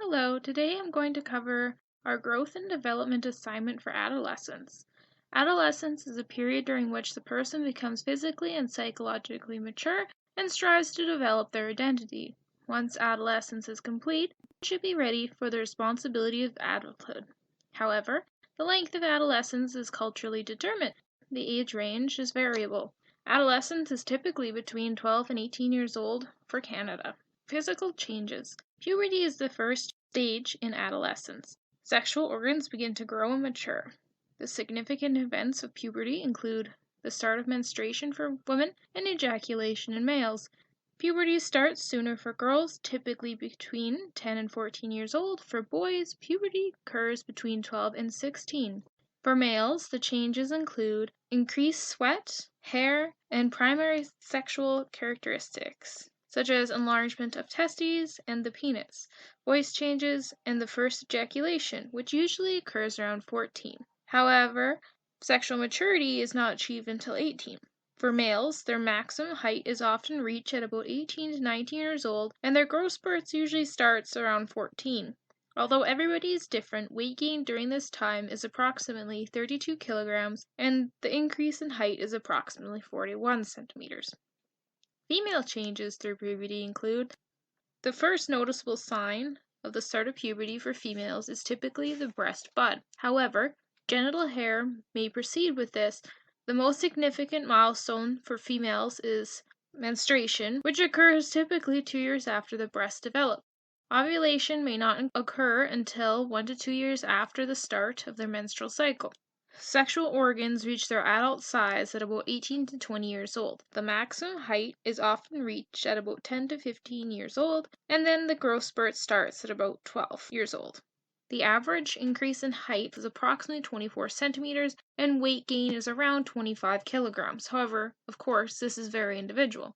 Hello, today I'm going to cover our growth and development assignment for adolescence. Adolescence is a period during which the person becomes physically and psychologically mature and strives to develop their identity. Once adolescence is complete, one should be ready for the responsibility of adulthood. However, the length of adolescence is culturally determined. The age range is variable. Adolescence is typically between 12 and 18 years old for Canada. Physical changes. Puberty is the first stage in adolescence. Sexual organs begin to grow and mature. The significant events of puberty include the start of menstruation for women and ejaculation in males. Puberty starts sooner for girls, typically between 10 and 14 years old. For boys, puberty occurs between 12 and 16. For males, the changes include increased sweat, hair, and primary sexual characteristics, such as enlargement of testes and the penis, voice changes, and the first ejaculation, which usually occurs around 14. However, sexual maturity is not achieved until 18. For males, their maximum height is often reached at about 18 to 19 years old, and their growth spurts usually starts around 14. Although everybody is different, weight gain during this time is approximately 32 kilograms, and the increase in height is approximately 41 centimeters. Female changes through puberty include the first noticeable sign of the start of puberty for females is typically the breast bud. However, genital hair may proceed with this. The most significant milestone for females is menstruation, which occurs typically 2 years after the breast develop. Ovulation may not occur until 1 to 2 years after the start of their menstrual cycle. Sexual organs reach their adult size at about 18 to 20 years old. The maximum height is often reached at about 10 to 15 years old, and then the growth spurt starts at about 12 years old. The average increase in height is approximately 24 centimeters, and weight gain is around 25 kilograms. However, of course, this is very individual.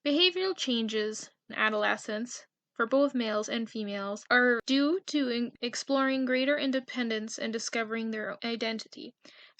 Behavioral changes in adolescence for both males and females are due to exploring greater independence and discovering their identity.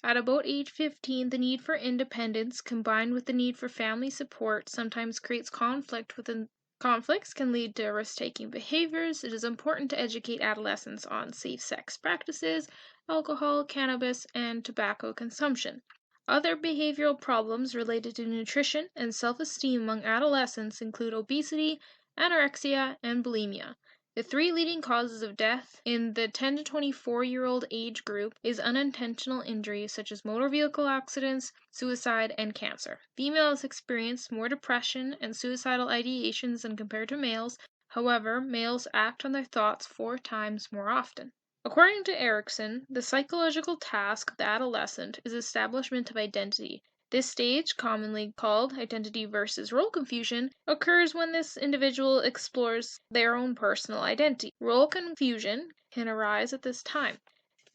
At about age 15, the need for independence combined with the need for family support sometimes creates conflict within. Conflicts can lead to risk-taking behaviors. It is important to educate adolescents on safe sex practices, alcohol, cannabis, and tobacco consumption. Other behavioral problems related to nutrition and self-esteem among adolescents include obesity, anorexia, and bulimia. The three leading causes of death in the 10 to 24-year-old age group is unintentional injuries such as motor vehicle accidents, suicide, and cancer. Females experience more depression and suicidal ideations than compared to males. However, males act on their thoughts 4 times more often. According to Erickson, the psychological task of the adolescent is establishment of identity. This stage, commonly called identity versus role confusion, occurs when this individual explores their own personal identity. Role confusion can arise at this time,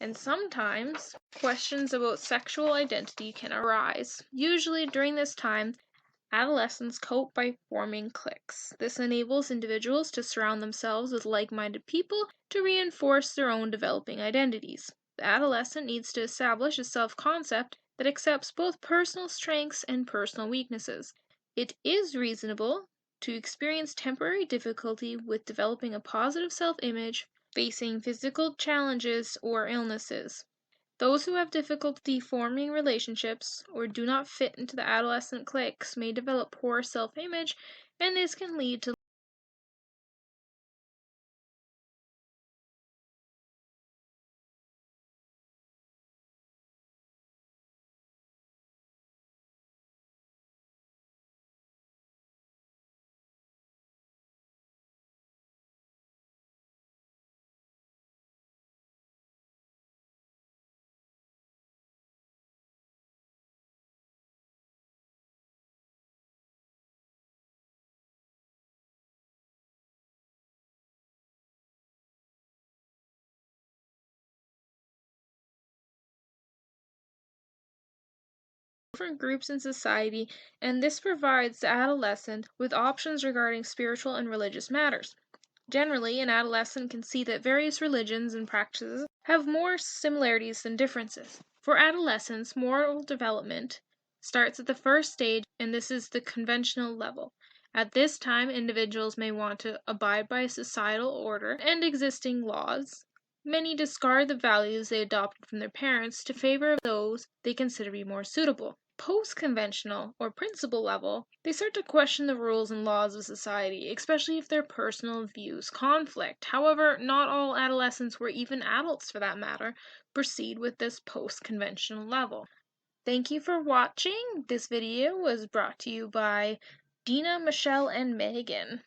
and sometimes questions about sexual identity can arise. Usually during this time, adolescents cope by forming cliques. This enables individuals to surround themselves with like-minded people to reinforce their own developing identities. The adolescent needs to establish a self-concept that accepts both personal strengths and personal weaknesses. It is reasonable to experience temporary difficulty with developing a positive self-image, facing physical challenges or illnesses. Those who have difficulty forming relationships or do not fit into the adolescent cliques may develop poor self-image, and this can lead to different groups in society, and this provides the adolescent with options regarding spiritual and religious matters. Generally, an adolescent can see that various religions and practices have more similarities than differences. For adolescents, moral development starts at the first stage, and this is the conventional level. At this time, individuals may want to abide by societal order and existing laws. Many discard the values they adopted from their parents to favor of those they consider to be more suitable. Post-conventional or principle level, they start to question the rules and laws of society, especially if their personal views conflict. However, not all adolescents, or even adults for that matter, proceed with this post-conventional level. Thank you for watching. This video was brought to you by Dina, Michelle, and Megan.